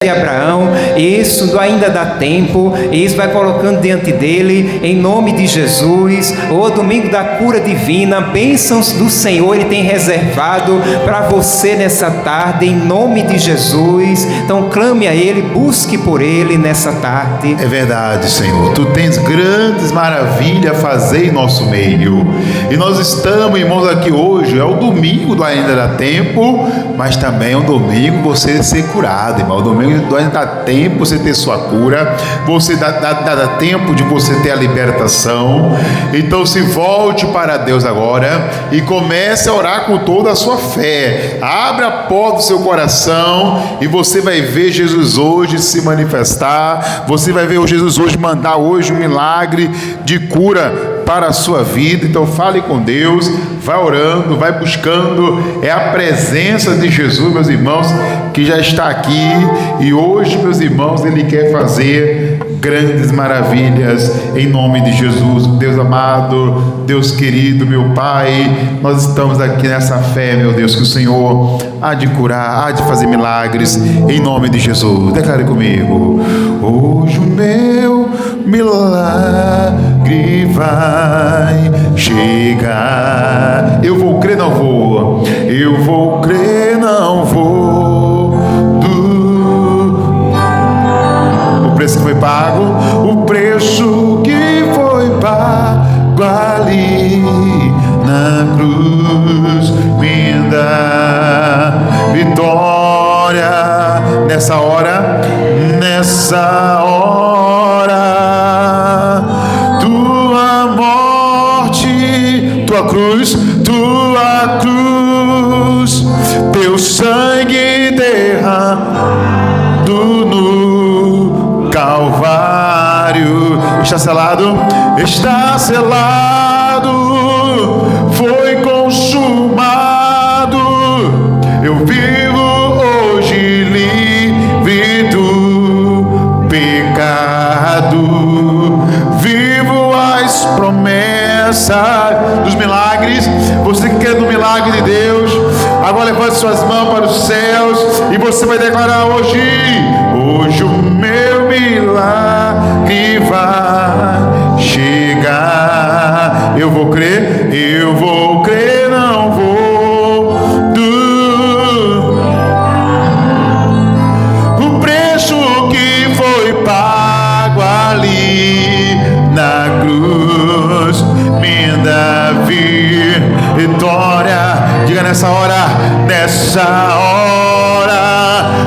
de Abraão, isso ainda dá tempo, isso vai colocando diante dele, em nome de Jesus. O domingo da cura divina, bênçãos do Senhor Ele tem reservado para você nessa tarde, em nome de Jesus. Então clame a Ele, busque por Ele nessa tarde. É verdade, Senhor, Tu tens grandes maravilhas a fazer em nosso meio, e nós estamos, irmãos, aqui hoje. É o domingo do ainda dá tempo, mas também é um domingo você ser curado, irmão. O domingo ainda dá tempo você ter sua cura, você dá tempo de você ter a libertação. Então se volte para Deus agora e comece a orar com toda a sua fé. Abra a porta do seu coração e você vai ver Jesus hoje se manifestar. Você vai ver o Jesus hoje mandar hoje um milagre de cura para a sua vida. Então fale com Deus, vai orando, vai buscando. É a presença de Jesus, meus irmãos, que já está aqui, e hoje, meus irmãos, Ele quer fazer grandes maravilhas em nome de Jesus. Deus amado, Deus querido, meu Pai, nós estamos aqui nessa fé, meu Deus, que o Senhor há de curar, há de fazer milagres em nome de Jesus. Declare comigo: hoje o meu milagre vai chegar. Eu vou crer, não vou. Eu vou crer, não vou. O preço que foi pago, o preço que foi pago ali na cruz me dá vitória nessa hora, nessa hora. Tua morte, tua cruz, teu sangue derramado no Calvário. Está selado, está selado, foi consumado. Eu vivo hoje livre do pecado, vivo as promessas dos milagres. Você que quer do milagre de Deus, agora levante suas mãos para os céus e você vai declarar hoje: hoje o meu milagre vai chegar. Eu vou crer, não vou. O preço que foi pago ali na cruz me dá vitória. Diga nessa hora,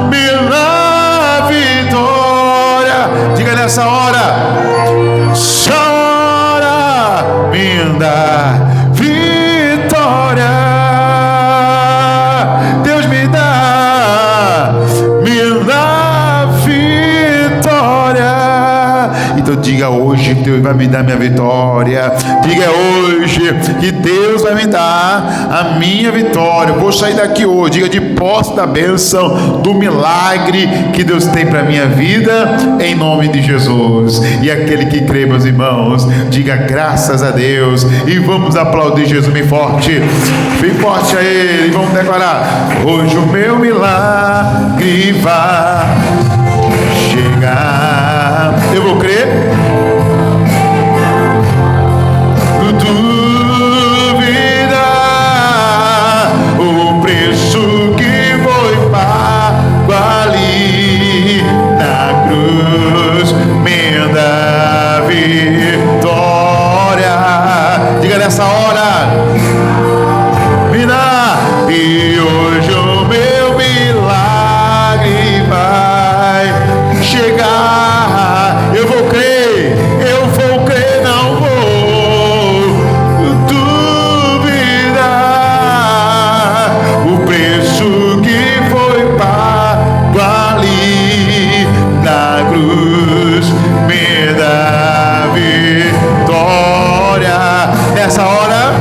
me dá vitória. Diga nessa hora, chora, me dá vitória. Deus me dá vitória. Então diga hoje: Deus vai me dar minha vitória. Diga hoje que Deus vai me dar a minha vitória. Eu vou sair daqui hoje, diga, de posse da bênção, do milagre que Deus tem para a minha vida, em nome de Jesus. E aquele que crê, meus irmãos, diga graças a Deus. E vamos aplaudir Jesus bem forte a Ele, e vamos declarar: hoje o meu milagre vai chegar. Eu vou crer. Dúvida, o preço que foi pago ali na cruz me dá vitória. Diga nessa hora, me dá. E hoje o meu milagre vai chegar. Eu vou crer, não vou duvidar. O preço que foi pago ali na cruz me dá vitória. Nessa hora,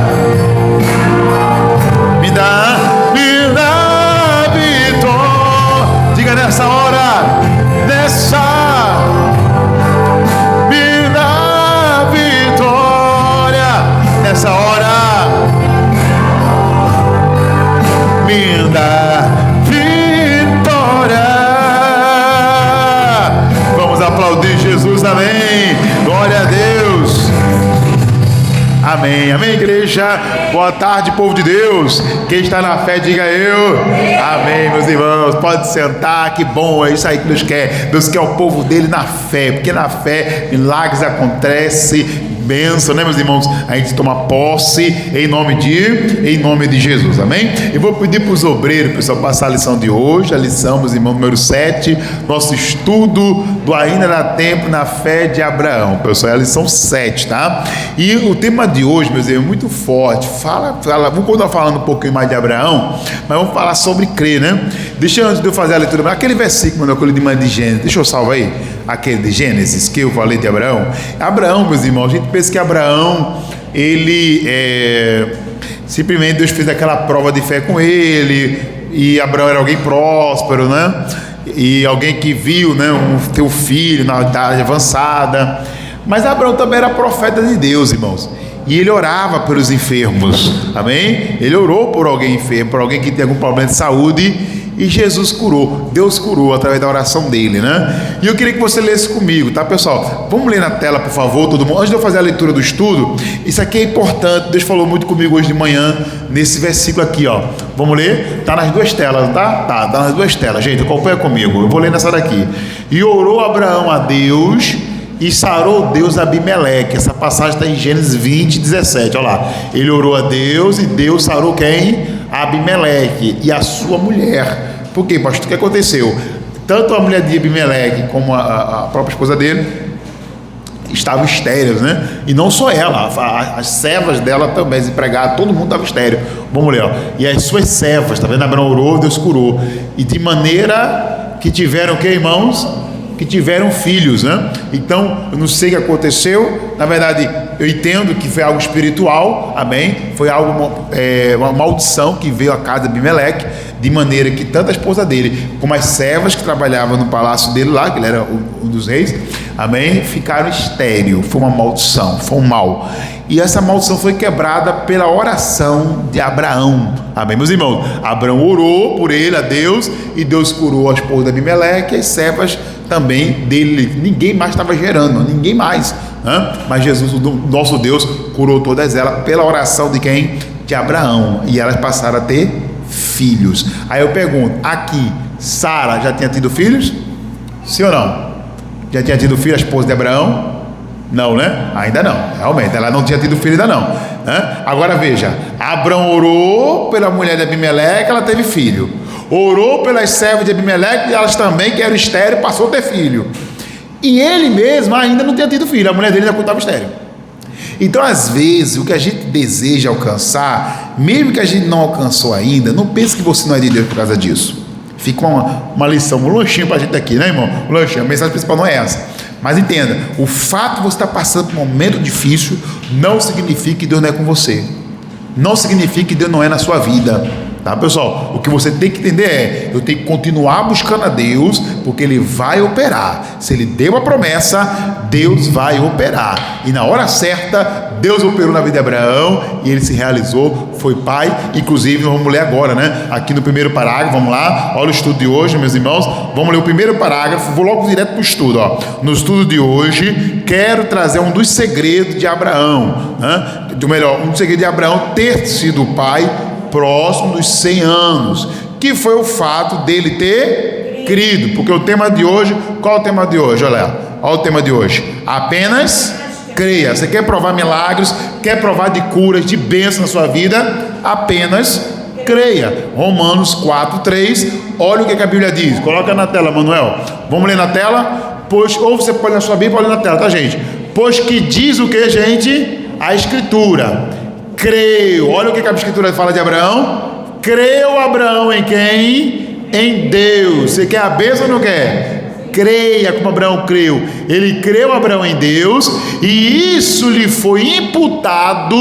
me dá vitória. Diga nessa hora, me dá vitória. Nessa hora, me dá vitória. de Jesus, amém. Glória a Deus. Amém, amém, igreja. Boa tarde, povo de Deus. Quem está na fé, diga eu. Amém, meus irmãos. Pode sentar, que bom, é isso aí que Deus quer. Deus quer o povo dele na fé, porque na fé milagres acontecem. Bênção, né, meus irmãos? A gente toma posse em nome de Jesus, amém? Eu vou pedir para os obreiros, pessoal, passar a lição de hoje, a lição, meus irmãos, número 7, nosso estudo do Ainda Dá Tempo na Fé de Abraão, pessoal, é a lição 7, tá? E o tema de hoje, meus irmãos, é muito forte. Vamos continuar falando um pouquinho mais de Abraão, mas vamos falar sobre crer, né? Deixa eu, antes de eu fazer a leitura, aquele versículo, mano, aquele de manhã de Gênesis, deixa eu salvar aí, aquele de Gênesis, que eu falei de Abraão. Abraão, meus irmãos, a gente pensa que Abraão, ele simplesmente Deus fez aquela prova de fé com ele, e Abraão era alguém próspero, né? E alguém que viu, né, teu filho na idade avançada. Mas Abraão também era profeta de Deus, irmãos, e ele orava pelos enfermos, amém? Ele orou por alguém enfermo, por alguém que tem algum problema de saúde, e Jesus curou, Deus curou através da oração dele, né? E eu queria que você lesse comigo, tá, pessoal? Vamos ler na tela, por favor, todo mundo. Antes de eu fazer a leitura do estudo, isso aqui é importante, Deus falou muito comigo hoje de manhã, nesse versículo aqui, ó. Vamos ler? Tá nas duas telas, tá? Tá nas duas telas, gente, acompanha comigo. Eu vou ler nessa daqui. E orou Abraão a Deus, e sarou Deus Abimeleque. Essa passagem está em Gênesis 20, 17, olha lá. Ele orou a Deus, e Deus sarou quem? Abimeleque e a sua mulher. Por quê, pastor? O que aconteceu? Tanto a mulher de Abimeleque como a própria esposa dele estavam estéreis, né? E não só ela, as servas dela também, as empregadas, todo mundo estava estéril. Vamos ler, ó. E as suas servas, tá vendo? Abraão orou, Deus curou. E de maneira que tiveram o que, irmãos? Que tiveram filhos, né? Então, eu não sei o que aconteceu. Na verdade, eu entendo que foi algo espiritual, amém? Foi algo, uma maldição que veio à casa de Abimeleque, de maneira que tanto a esposa dele como as servas que trabalhavam no palácio dele lá, que ele era um dos reis, amém? Ficaram estéreis. Foi uma maldição, foi um mal. E essa maldição foi quebrada pela oração de Abraão, amém, meus irmãos? Abraão orou por ele, a Deus, e Deus curou a esposa de Abimeleque e as servas também dele. Ninguém mais estava gerando, ninguém mais, né? Mas Jesus, o nosso Deus, curou todas elas pela oração de quem? De Abraão, e elas passaram a ter filhos. Aí eu pergunto, aqui, Sara já tinha tido filhos? Sim ou não? Já tinha tido filho a esposa de Abraão? Não, né? Ainda não, realmente, ela não tinha tido filho ainda não, né? Agora veja, Abraão orou pela mulher de Abimeleque, ela teve filho. Orou pelas servas de Abimeleque, e elas também, que eram estéril, passou a ter filho. E ele mesmo ainda não tinha tido filho, a mulher dele ainda estava estéril. Então, às vezes, o que a gente deseja alcançar, mesmo que a gente não alcançou ainda, não pense que você não é de Deus por causa disso. Fica uma lição, um lanchinho para a gente aqui, né, irmão? Um lanchinho, a mensagem principal não é essa. Mas entenda, o fato de você estar passando por um momento difícil não significa que Deus não é com você. Não significa que Deus não é na sua vida. Tá, pessoal? O que você tem que entender é, eu tenho que continuar buscando a Deus, porque Ele vai operar. Se Ele deu a promessa, Deus vai operar. E na hora certa, Deus operou na vida de Abraão, e ele se realizou, foi pai. Inclusive, nós vamos ler agora, né? Aqui no primeiro parágrafo, vamos lá, olha o estudo de hoje, meus irmãos. Vamos ler o primeiro parágrafo, vou logo direto para o estudo, ó. No estudo de hoje, quero trazer um dos segredos de Abraão, né? Um segredo de Abraão ter sido pai próximo dos 100 anos, que foi o fato dele ter crido. Porque o tema de hoje, qual é o tema de hoje? Olha o tema de hoje, apenas creia. Você quer provar milagres, quer provar de curas, de bênção na sua vida, apenas creia. Romanos 4:3, olha o que a Bíblia diz, coloca na tela, Manuel, vamos ler na tela, pois, ou você pode ler na sua Bíblia, pode ler na tela, tá, gente? Pois que diz o que, gente? A Escritura, creu. Olha o que a Escritura fala de Abraão. Creu Abraão em quem? Em Deus. Você quer a bênção ou não quer? Creia como Abraão creu. Ele creu, Abraão, em Deus, e isso lhe foi imputado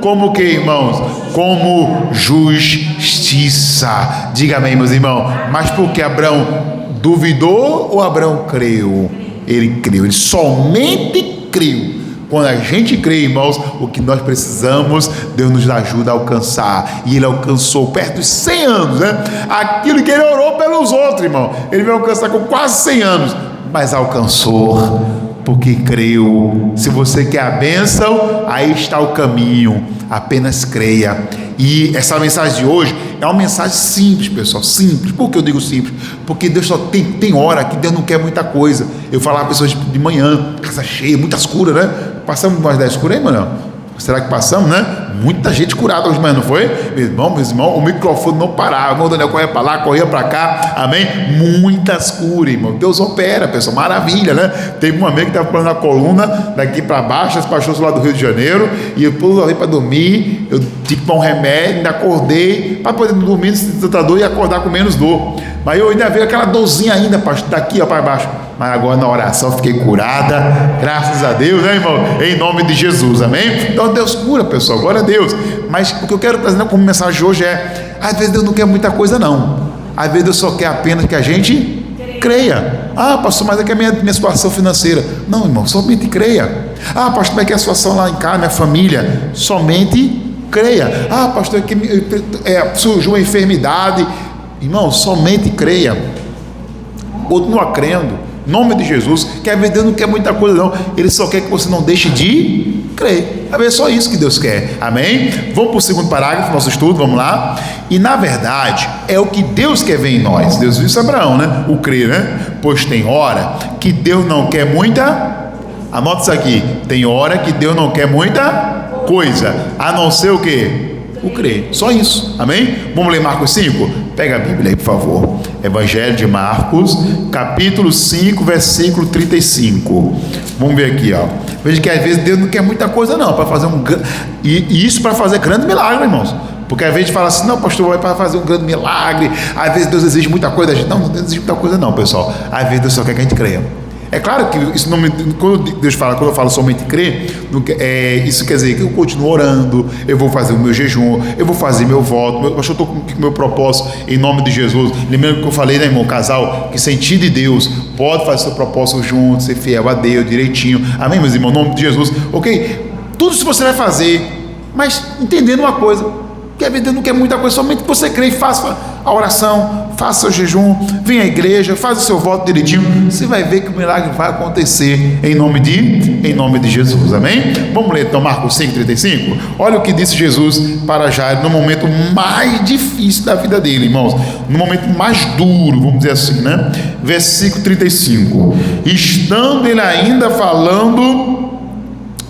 como que, irmãos? Como justiça. Diga amém, meus irmãos. Mas porque Abraão duvidou ou Abraão creu? Ele creu, ele somente creu. Quando a gente crê, irmãos, o que nós precisamos, Deus nos ajuda a alcançar. E ele alcançou perto dos 100 anos, né? Aquilo que ele orou pelos outros, irmão. Ele vai alcançar com quase 100 anos, mas alcançou. porque creu. Se você quer a bênção, aí está o caminho, apenas creia. E essa mensagem de hoje é uma mensagem simples, pessoal, simples. Por que eu digo simples? Porque Deus só tem hora que Deus não quer muita coisa. Eu falava para pessoas de manhã, casa cheia, muitas curas, né? Passamos umas 10 curas aí, mano? Será que passamos, né? Muita gente curada hoje, mas não foi? Meus irmãos, o microfone não parava. O irmão Daniel corria para lá, corria para cá. Amém? Muitas curas, irmão. Deus opera, pessoal. Maravilha, né? Teve um amigo que estava falando na coluna, daqui para baixo, esse pastor lá do Rio de Janeiro, e eu pus ali para dormir. Eu tive que tomar um remédio, ainda acordei, para poder dormir nesse tratador e acordar com menos dor. Mas eu ainda veio aquela dorzinha ainda, pastor, daqui ó, para baixo. Mas agora na oração fiquei curada, graças a Deus, né, irmão? Em nome de Jesus, amém? Então Deus cura, pessoal, glória a Deus. Mas o que eu quero trazer como mensagem hoje é: às vezes Deus não quer muita coisa, não. Às vezes Deus só quer apenas que a gente creia. Ah, pastor, mas é que a minha situação financeira. Não, irmão, somente creia. Ah, pastor, como é que é a situação lá em casa, minha família? Somente creia. Ah, pastor, é que surgiu uma enfermidade. Irmão, somente creia. Continua crendo. Em nome de Jesus, que às vezes Deus não quer muita coisa não, Ele só quer que você não deixe de crer. Às vezes é só isso que Deus quer, amém? Vamos para o segundo parágrafo do nosso estudo, vamos lá. E na verdade, é o que Deus quer ver em nós. Deus disse a Abraão, né? O crer, né? Pois tem hora que Deus não quer muita, anota isso aqui, tem hora que Deus não quer muita coisa, a não ser o quê? O crer, só isso, amém? Vamos ler Marcos 5? Pega a Bíblia aí, por favor. Evangelho de Marcos, capítulo 5, versículo 35. Vamos ver aqui, ó. Veja que às vezes Deus não quer muita coisa não, para fazer e isso para fazer grande milagre, irmãos. Porque às vezes fala assim, não, pastor, vai para fazer um grande milagre. Às vezes Deus exige muita coisa da gente. Não, Deus exige muita coisa não, pessoal. Às vezes Deus só quer que a gente creia. É claro que isso não, quando eu falo somente crer, isso quer dizer que eu continuo orando, eu vou fazer o meu jejum, eu vou fazer meu voto, eu estou com o meu propósito em nome de Jesus. Lembrando que eu falei, né, irmão, casal, que sentir de Deus pode fazer seu propósito junto, ser fiel a Deus direitinho, amém, meus irmãos, em nome de Jesus, ok? Tudo isso você vai fazer, mas entendendo uma coisa, que a vida não quer muita coisa, somente que você crê e faça a oração, faça o jejum, venha à igreja, faz o seu voto direitinho, você vai ver que o milagre vai acontecer em nome de Jesus, amém? Vamos ler então Marcos 5,35? Olha o que disse Jesus para Jairo no momento mais difícil da vida dele, irmãos, no momento mais duro, vamos dizer assim, né? Versículo 35: estando ele ainda falando,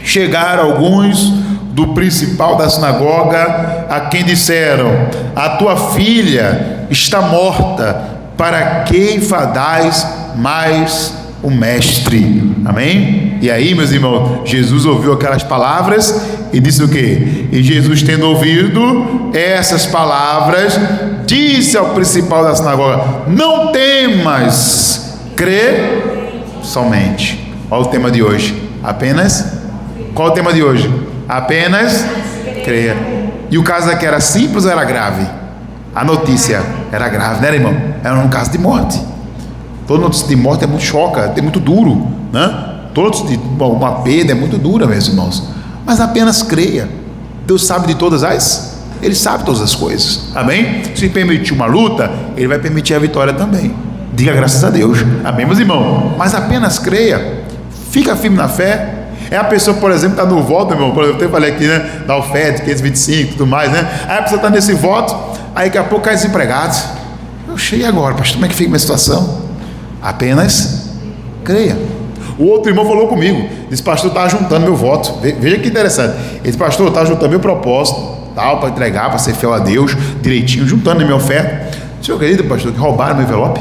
chegaram alguns do principal da sinagoga, a quem disseram: a tua filha está morta, para que enfadais mais o mestre? Amém? E aí, meus irmãos, Jesus ouviu aquelas palavras e disse o quê? E Jesus, tendo ouvido essas palavras, disse ao principal da sinagoga: não temas, crê somente. Olha o tema de hoje. Apenas. Qual é o tema de hoje? Apenas creia. E o caso aqui era simples ou era grave? A notícia era grave, né, irmão? Era um caso de morte. Toda notícia de morte é muito choca, é muito duro, né? Toda notícia de uma perda é muito dura, meus irmãos. Mas apenas creia. Deus sabe de todas as, Ele sabe todas as coisas, amém? Se permitir uma luta, Ele vai permitir a vitória também. Diga graças a Deus, amém, meus irmãos? Mas apenas creia, fica firme na fé. É a pessoa, por exemplo, está no voto, irmão, por exemplo, eu falei aqui, né, da oferta, 525 e tudo mais, né? Aí a pessoa está nesse voto, aí daqui a pouco cai desempregado. Eu cheguei agora, pastor, como é que fica a minha situação? Apenas creia. O outro irmão falou comigo, disse: pastor, está juntando meu voto. Veja que interessante. Ele disse: pastor, está juntando meu propósito, tal, para entregar, para ser fiel a Deus, direitinho, juntando a minha oferta. Senhor querido, pastor, que roubaram meu envelope,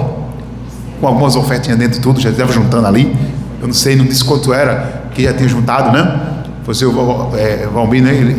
com algumas ofertinhas dentro de tudo, já estava juntando ali. Eu não sei, não disse quanto era, que já tinha juntado, né? Foi o seu Valmir, né?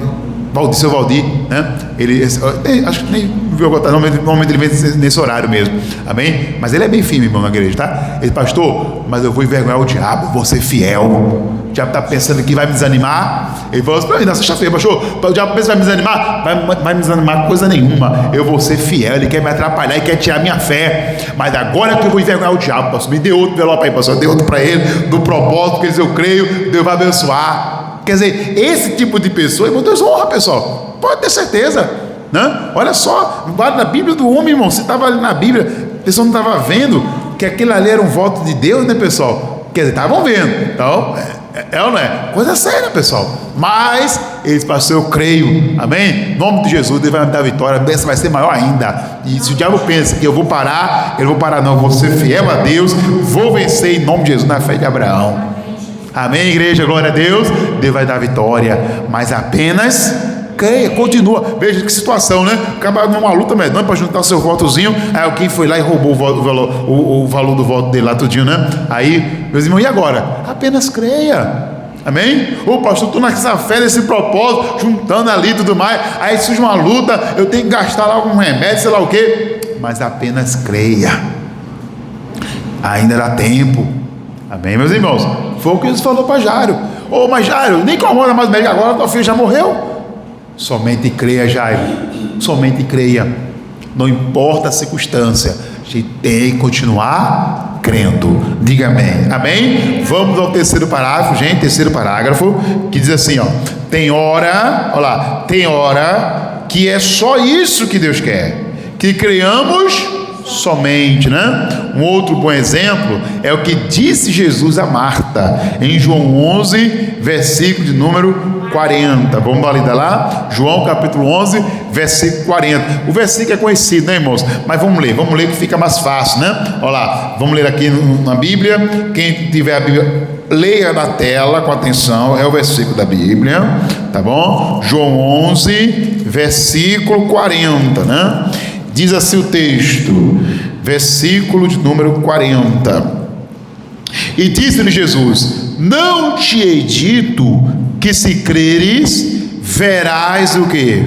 Seu Valdir, né? Ele, acho que nem viu agora, normalmente ele vem nesse horário mesmo, amém? Mas ele é bem firme, irmão, na igreja, tá? Ele: pastor, mas eu vou envergonhar o diabo, vou ser fiel. O diabo está pensando que vai me desanimar. Ele falou assim para mim na sexta-feira: pastor, o diabo pensa que vai me desanimar, vai me desanimar coisa nenhuma. Eu vou ser fiel. Ele quer me atrapalhar e quer tirar minha fé, mas agora que eu vou envergonhar o diabo, pastor, me dê outro envelope aí, pastor, dê outro para ele, do propósito, porque eu creio, Deus vai abençoar. Quer dizer, esse tipo de pessoa, irmão, Deus honra, pessoal, pode ter certeza, né? Olha só, na Bíblia do homem, irmão, se estava ali na Bíblia, a pessoa não estava vendo que aquele ali era um voto de Deus, né, pessoal? Quer dizer, estavam vendo. Então, é ou não é? Coisa séria, pessoal. Mas eles passaram, eu creio, amém? Em nome de Jesus, Deus vai me dar vitória. A bênção vai ser maior ainda. E se o diabo pensa que eu vou parar, eu não vou parar, não. Eu vou ser fiel a Deus, vou vencer em nome de Jesus, na fé de Abraão. Amém, igreja, glória a Deus. Deus vai dar vitória, mas apenas creia, continua. Veja que situação, né? Acaba numa luta medonha para juntar seu votozinho. Aí alguém foi lá e roubou o valor do voto dele lá tudinho, né? Aí, meus irmãos, e agora? Apenas creia. Amém? Ô pastor, estou nessa fé, nesse propósito, juntando ali e tudo mais. Aí surge uma luta, eu tenho que gastar lá algum remédio, sei lá o quê. Mas apenas creia. Ainda dá tempo. Amém, meus irmãos? Foi o que Jesus falou para Jairo. Ô, mas Jairo, nem incomoda mais o médico agora, teu filho já morreu. Somente creia, Jairo. Somente creia. Não importa a circunstância, a gente tem que continuar crendo. Diga amém. Amém? Vamos ao terceiro parágrafo, gente. Terceiro parágrafo, que diz assim, ó. Tem hora, olha lá, tem hora que é só isso que Deus quer. Que creiamos somente, né? Um outro bom exemplo é o que disse Jesus a Marta em João 11, versículo de número 40. Vamos dar uma lida lá? João capítulo 11, versículo 40. O versículo é conhecido, né, irmãos? Mas vamos ler que fica mais fácil, né? Olha lá, vamos ler aqui na Bíblia. Quem tiver a Bíblia, leia na tela com atenção, é o versículo da Bíblia, tá bom? João 11, versículo 40, né? Diz assim o texto, versículo de número 40. E disse-lhe Jesus: não te hei dito que se creres, verás o quê?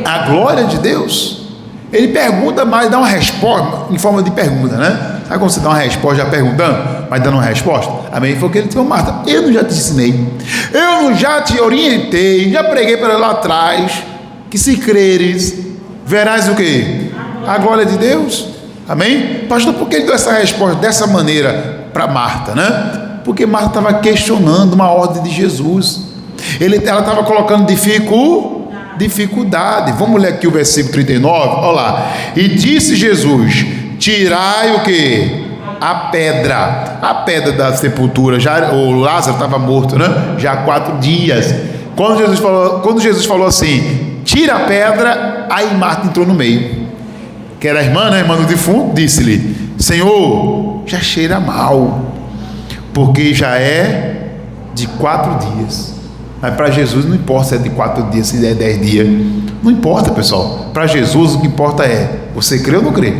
A glória de Deus. Ele pergunta, mas dá uma resposta em forma de pergunta, né? Sabe quando você dá uma resposta já perguntando, mas dando uma resposta? Amém? Foi o que ele disse: Marta, eu não já te ensinei, eu não já te orientei, já preguei para lá atrás, que se creres, verás o quê? A glória de Deus. Amém? Pastor, por que ele deu essa resposta dessa maneira para Marta, né? Porque Marta estava questionando uma ordem de Jesus. Ela estava colocando dificuldade. Vamos ler aqui o versículo 39. Olha lá. E disse Jesus: tirai o quê? A pedra da sepultura. Já o Lázaro estava morto, né? Já há 4 dias. Quando Jesus falou assim, tira a pedra, aí Marta entrou no meio, que era a irmã, né? A irmã do defunto. Disse-lhe: Senhor, já cheira mal, porque já é de 4 dias. Mas para Jesus não importa se é de 4 dias, se é 10 dias. Não importa, pessoal. Para Jesus o que importa é: você crê ou não crê?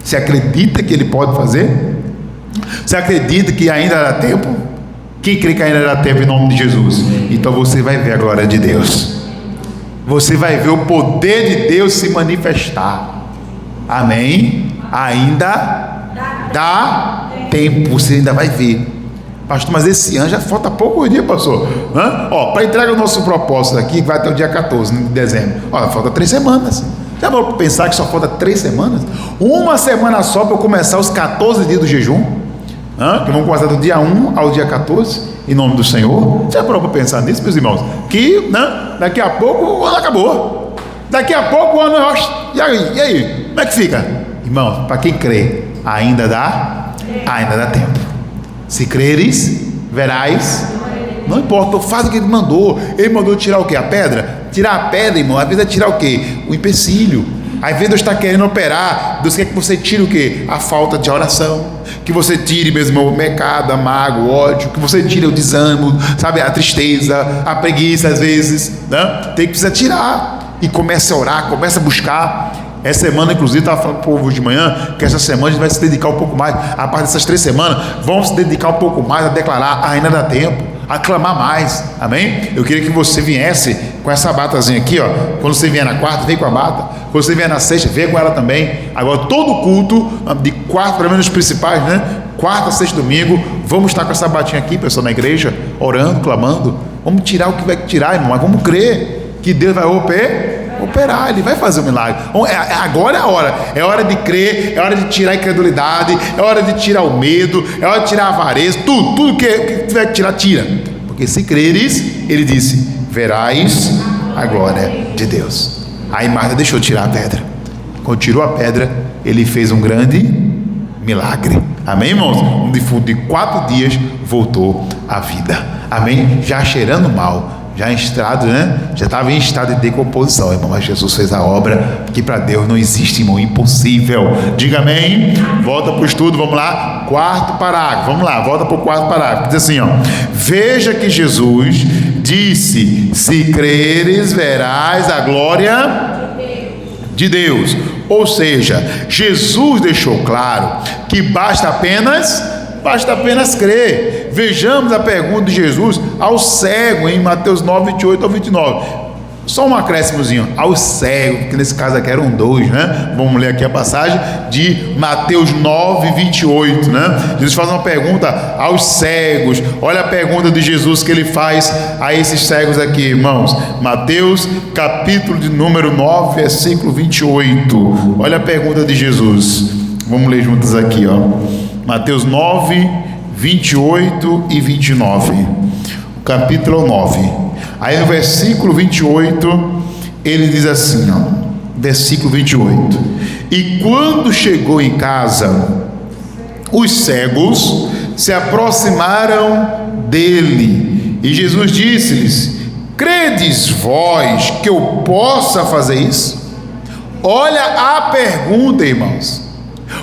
Você acredita que Ele pode fazer? Você acredita que ainda dá tempo? Quem crê que ainda dá tempo em nome de Jesus? Então você vai ver a glória de Deus. Você vai ver o poder de Deus se manifestar. Amém? Ainda dá tempo. Você ainda vai ver. Pastor, mas esse ano já falta pouco dia, pastor. Para entregar o nosso propósito aqui, que vai até o dia 14 de dezembro. Falta 3 semanas. Já vou pensar que só falta 3 semanas? Uma semana só para eu começar os 14 dias do jejum. Que vamos começar do dia 1 ao dia 14, em nome do Senhor. Já parou para pensar nisso, meus irmãos? Que daqui a pouco o ano acabou. Daqui a pouco o ano é. E aí? Como é que fica? Irmãos, para quem crê, ainda dá tempo. Se creres, verás. Não importa, faz o que Ele mandou. Ele mandou tirar o quê? A pedra? Tirar a pedra, irmão, às vezes é tirar o quê? O empecilho. Às vezes Deus está querendo operar. Deus quer que você tire o quê? A falta de oração. Que você tire mesmo o pecado, a mágoa, o ódio. Que você tire o desânimo, sabe? A tristeza, a preguiça às vezes, né? Precisa tirar. E comece a orar, comece a buscar. Essa semana, inclusive, estava falando para o povo de manhã que essa semana a gente vai se dedicar um pouco mais. A parte dessas 3 semanas, vamos se dedicar um pouco mais a declarar: ainda dá tempo, a clamar mais. Amém? Eu queria que você viesse com essa batazinha aqui, ó. Quando você vier na quarta, vem com a bata. Quando você vier na sexta, vem com ela também. Agora, todo culto, de quarta, pelo menos os principais, né? Quarta, sexta, domingo, vamos estar com essa batinha aqui, pessoal, na igreja, orando, clamando. Vamos tirar o que vai tirar, irmão, mas vamos crer que Deus vai operar, Ele vai fazer o milagre. Agora é a hora. É hora de crer, é hora de tirar a incredulidade, é hora de tirar o medo, é hora de tirar a avareza. Tudo que tiver que tirar, tira. Porque se creres, Ele disse, verás a glória de Deus. Aí Marta deixou tirar a pedra. Quando tirou a pedra, Ele fez um grande milagre. Amém, irmãos? Um defunto de 4 dias voltou à vida. Amém? Já cheirando mal, já em estado, né? Já estava em estado de decomposição, irmão. Mas Jesus fez a obra, que para Deus não existe, irmão, impossível. Diga amém. Volta para o estudo, vamos lá. 4º parágrafo, vamos lá, volta para o 4º parágrafo. Diz assim, ó: veja que Jesus disse: se creres, verás a glória de Deus. Ou seja, Jesus deixou claro que basta apenas crer. Vejamos a pergunta de Jesus ao cego em Mateus 9, 28 ao 29. Só um acréscimozinho, ao cego, que nesse caso aqui eram 2, né? Vamos ler aqui a passagem de Mateus 9, 28, né? Jesus faz uma pergunta aos cegos. Olha a pergunta de Jesus que ele faz a esses cegos aqui, irmãos. Mateus, capítulo de número 9, versículo 28. Olha a pergunta de Jesus. Vamos ler juntos aqui, ó. Mateus 9, 28 e 29. O capítulo 9. Aí no versículo 28, ele diz assim, ó, versículo 28: e quando chegou em casa, os cegos se aproximaram dele, e Jesus disse-lhes: credes vós que eu possa fazer isso? Olha a pergunta, irmãos.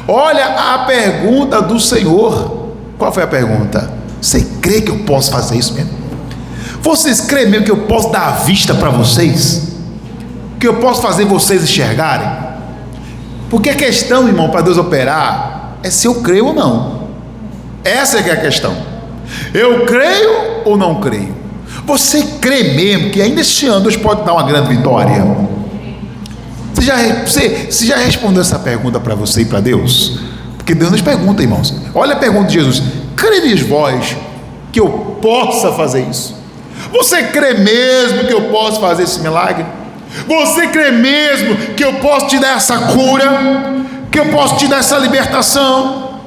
Olha a pergunta do Senhor. Qual foi a pergunta? Você crê que eu posso fazer isso mesmo? Vocês creem mesmo que eu posso dar a vista para vocês? Que eu posso fazer vocês enxergarem? Porque a questão, irmão, para Deus operar é se eu creio ou não. Essa é que é a questão. Eu creio ou não creio? Você crê mesmo que ainda este ano Deus pode dar uma grande vitória? Você já respondeu essa pergunta para você e para Deus? Porque Deus nos pergunta, irmãos. Olha a pergunta de Jesus: credes vós que eu possa fazer isso? Você crê mesmo que eu posso fazer esse milagre? Você crê mesmo que eu posso te dar essa cura? Que eu posso te dar essa libertação?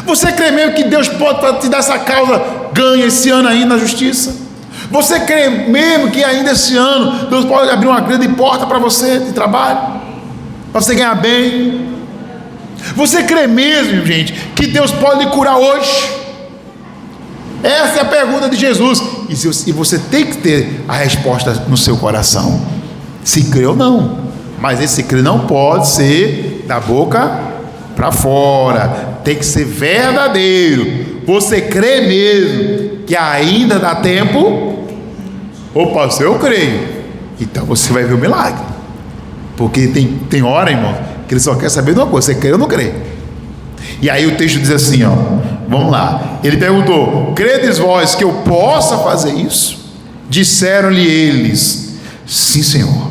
Você crê mesmo que Deus pode te dar essa causa ganha esse ano aí na justiça? Você crê mesmo que ainda esse ano Deus pode abrir uma grande porta para você de trabalho? Para você ganhar bem? Você crê mesmo, gente, que Deus pode lhe curar hoje? Essa é a pergunta de Jesus. E você tem que ter a resposta no seu coração, se crê ou não. Mas esse crer não pode ser da boca para fora, tem que ser verdadeiro. Você crê mesmo que ainda dá tempo? Opa, se eu creio, então você vai ver o milagre. Porque tem hora, irmão, que ele só quer saber de uma coisa: você crê ou não crê? E aí o texto diz assim, ó, vamos lá. Ele perguntou: credes vós que eu possa fazer isso? Disseram-lhe eles: sim, Senhor.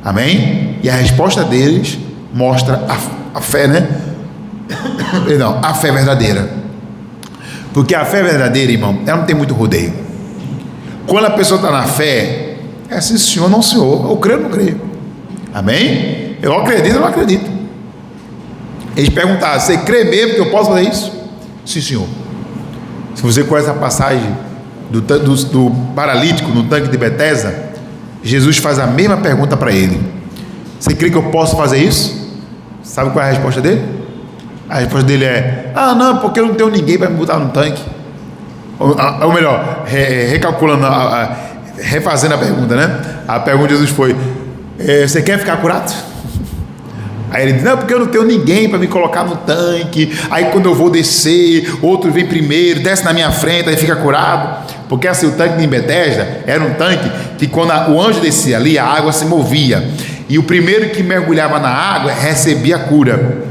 Amém? E a resposta deles mostra a fé, né? Perdão, a fé verdadeira. Porque a fé verdadeira, irmão, ela não tem muito rodeio. Quando a pessoa está na fé, é sim, Senhor, não, Senhor. Eu creio ou não creio? Amém? Eu acredito ou não acredito? Eles perguntaram: você crê mesmo que eu posso fazer isso? Sim, Senhor. Se você conhece a passagem do paralítico no tanque de Betesda, Jesus faz a mesma pergunta para ele: você crê que eu posso fazer isso? Sabe qual é a resposta dele? A resposta dele é: ah, não, porque eu não tenho ninguém para me botar no tanque. Ou melhor, recalculando, refazendo a pergunta, né? A pergunta de Jesus foi: você quer ficar curado? Aí ele diz: não, porque eu não tenho ninguém para me colocar no tanque. Aí quando eu vou descer, outro vem primeiro, desce na minha frente, aí fica curado. Porque assim, o tanque de Betesda era um tanque que quando o anjo descia ali, a água se movia, e o primeiro que mergulhava na água recebia a cura.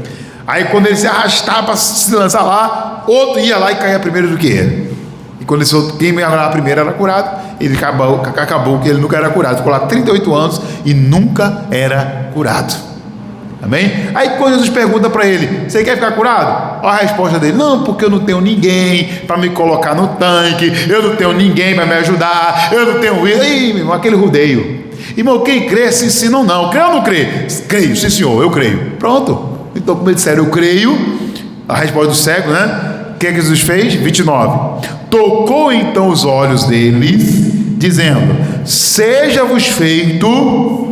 Aí quando ele se arrastava para se lançar lá, outro ia lá e caía primeiro do que ele. E quando esse outro, quem mergulhava primeiro era curado. Ele acabou que ele nunca era curado. Ficou lá 38 anos e nunca era curado. Amém? Aí quando Jesus pergunta para ele: você quer ficar curado? Olha a resposta dele: não, porque eu não tenho ninguém para me colocar no tanque, eu não tenho ninguém para me ajudar, eu não tenho isso. Aí, meu irmão, aquele rodeio. Irmão, quem crê se ensina ou não? Crê ou não crê? Creio, sim, Senhor, eu creio. Pronto. Então, como eles disseram, eu creio. A resposta do cego, né? O que Jesus fez? 29. Tocou então os olhos deles, dizendo: seja-vos feito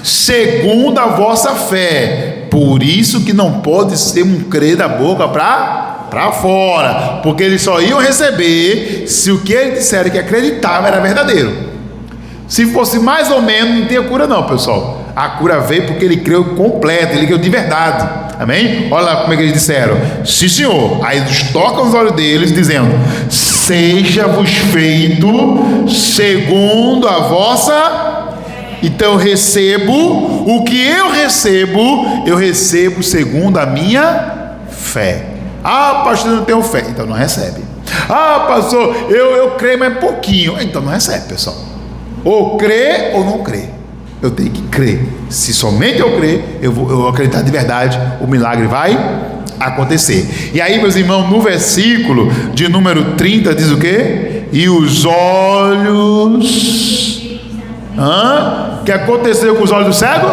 segundo a vossa fé. Por isso que não pode ser um crer da boca para para fora, porque eles só iam receber se o que eles disseram que acreditavam era verdadeiro. Se fosse mais ou menos, não tinha cura não, pessoal. A cura veio porque ele creu completo, ele creu de verdade. Amém? Olha lá como é que eles disseram: sim, Senhor. Aí eles tocam os olhos deles, dizendo: seja-vos feito segundo a vossa. Então eu recebo o que eu recebo segundo a minha fé. Ah, pastor, eu não tenho fé, então não recebe. Ah, pastor, eu creio, mas pouquinho, então não recebe, pessoal. Ou crê ou não crê. Eu tenho que crer. Se somente eu crer, eu vou acreditar de verdade, o milagre vai acontecer. E aí, meus irmãos, no versículo de número 30 diz o quê? E os olhos... O que aconteceu com os olhos do cego?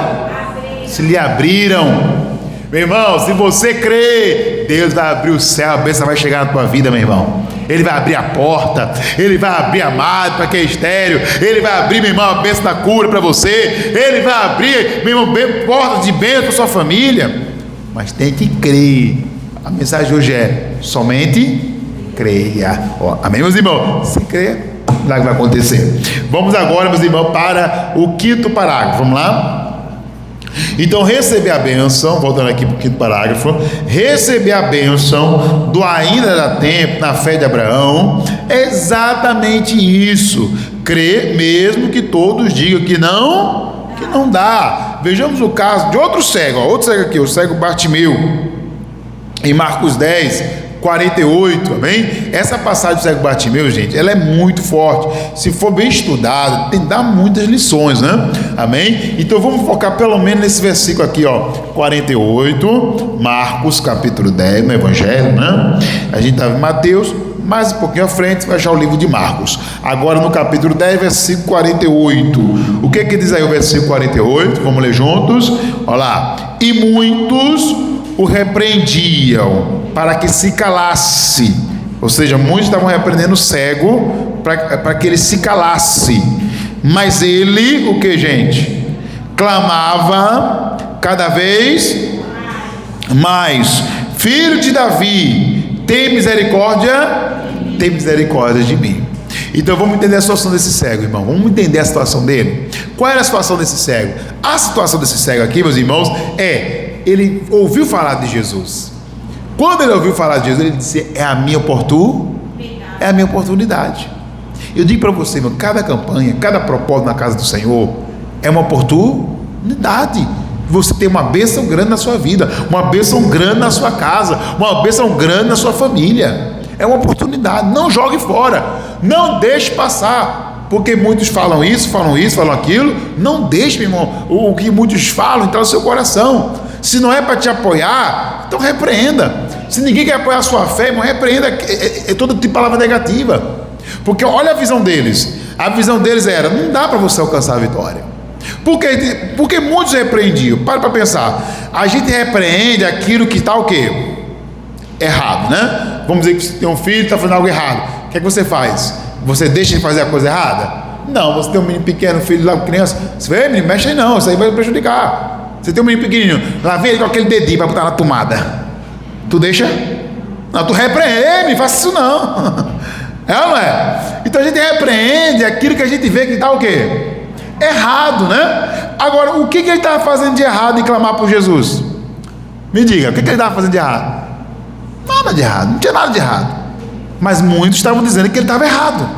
Se lhe abriram. Meu irmão, se você crê, Deus vai abrir o céu, a bênção vai chegar na tua vida, meu irmão. Ele vai abrir a porta, Ele vai abrir a madre para quem é estéreo, Ele vai abrir, meu irmão, a bênção da cura para você, Ele vai abrir, meu irmão, portas de bênção para sua família. Mas tem que crer. A mensagem de hoje é: somente creia. Amém, meus irmãos? Se crer, o milagre vai acontecer. Vamos agora, meus irmãos, para o quinto parágrafo. Vamos lá? Então, receber a bênção, voltando aqui para o quinto parágrafo, receber a bênção do ainda dá tempo na fé de Abraão, é exatamente isso. Crer mesmo que todos digam que não dá. Vejamos o caso de outro cego, outro cego aqui, o cego Bartimeu, em Marcos 10, 48, amém? Essa passagem do cego Bartimeu, gente, ela é muito forte. Se for bem estudada, tem que dar muitas lições, né? Amém? Então vamos focar pelo menos nesse versículo aqui, 48, Marcos capítulo 10, no Evangelho, né? A gente estava em Mateus, mais um pouquinho à frente vai achar o livro de Marcos. Agora no capítulo 10, versículo 48. O que diz aí o versículo 48? Vamos ler juntos? Olha lá. E muitos o repreendiam para que se calasse. Ou seja, muitos estavam repreendendo o cego para que ele se calasse. Mas ele, o que, gente? Clamava cada vez mais: Filho de Davi, tem misericórdia de mim. Então vamos entender a situação desse cego, irmão. Vamos entender a situação dele. Qual era a situação desse cego? A situação desse cego aqui, meus irmãos, ele ouviu falar de Jesus. Quando ele ouviu falar de Jesus, ele disse: é a minha oportunidade. Eu digo para você, irmão, cada campanha, cada propósito na casa do Senhor é uma oportunidade. Você tem uma bênção grande na sua vida, uma bênção grande na sua casa, uma bênção grande na sua família. É uma oportunidade. Não jogue fora, não deixe passar, porque muitos falam isso, falam aquilo. Não deixe, meu irmão, o que muitos falam entrar no seu coração. Se não é para te apoiar, então repreenda. Se ninguém quer apoiar a sua fé, irmão, repreenda. É todo tipo de palavra negativa. Porque olha a visão deles. A visão deles era: não dá para você alcançar a vitória. Porque muitos repreendiam. Para pensar. A gente repreende aquilo que está o quê? Errado, né? Vamos dizer que você tem um filho e está fazendo algo errado. O que é que você faz? Você deixa de fazer a coisa errada? Não, você tem um menino pequeno, filho lá, criança. Você vê, menino, mexe aí não, isso aí vai prejudicar. Você tem um menino pequenininho, lá vem ele com aquele dedinho para botar na tomada. Tu deixa? Não, tu repreende, não faça isso não. É ou não é? Então a gente repreende aquilo que a gente vê que está o quê? Errado, né? Agora, o que ele estava fazendo de errado em clamar por Jesus? Me diga, o que ele estava fazendo de errado? Nada de errado, não tinha nada de errado. Mas muitos estavam dizendo que ele estava errado.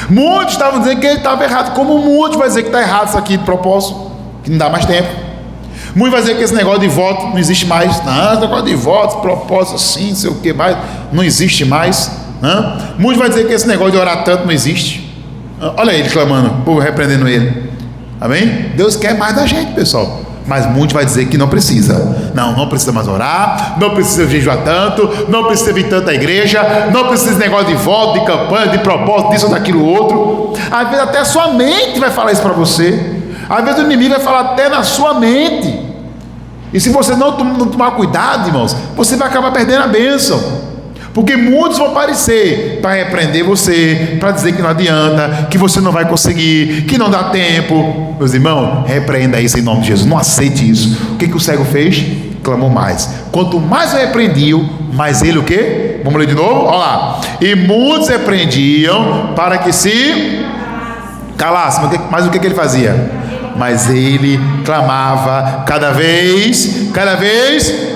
Muitos estavam dizendo que ele estava errado. Como muitos vai dizer que está errado isso aqui de propósito, que não dá mais tempo. Muitos vai dizer que esse negócio de voto não existe mais. Não, esse negócio de voto, propósito assim, não sei o que mais, não existe mais. Não? Muitos vai dizer que esse negócio de orar tanto não existe. Olha ele clamando, o povo repreendendo ele. Amém? Deus quer mais da gente, pessoal. Mas muitos vai dizer que não precisa. Não precisa mais orar, não precisa jejuar tanto, não precisa vir tanto à igreja, não precisa de negócio de voto, de campanha, de propósito, disso ou daquilo outro. Às vezes até a sua mente vai falar isso para você. Às vezes o inimigo vai falar até na sua mente. E se você não tomar cuidado, irmãos, você vai acabar perdendo a bênção. Porque muitos vão aparecer para repreender você, para dizer que não adianta, que você não vai conseguir, que não dá tempo. Meus irmãos, repreenda isso em nome de Jesus. Não aceite isso. O que o cego fez? clamou mais. Quanto mais o repreendiam, mais ele o quê? Vamos ler de novo? Olha lá. E muitos repreendiam para que se calasse. Mas o que ele fazia? Mas ele clamava cada vez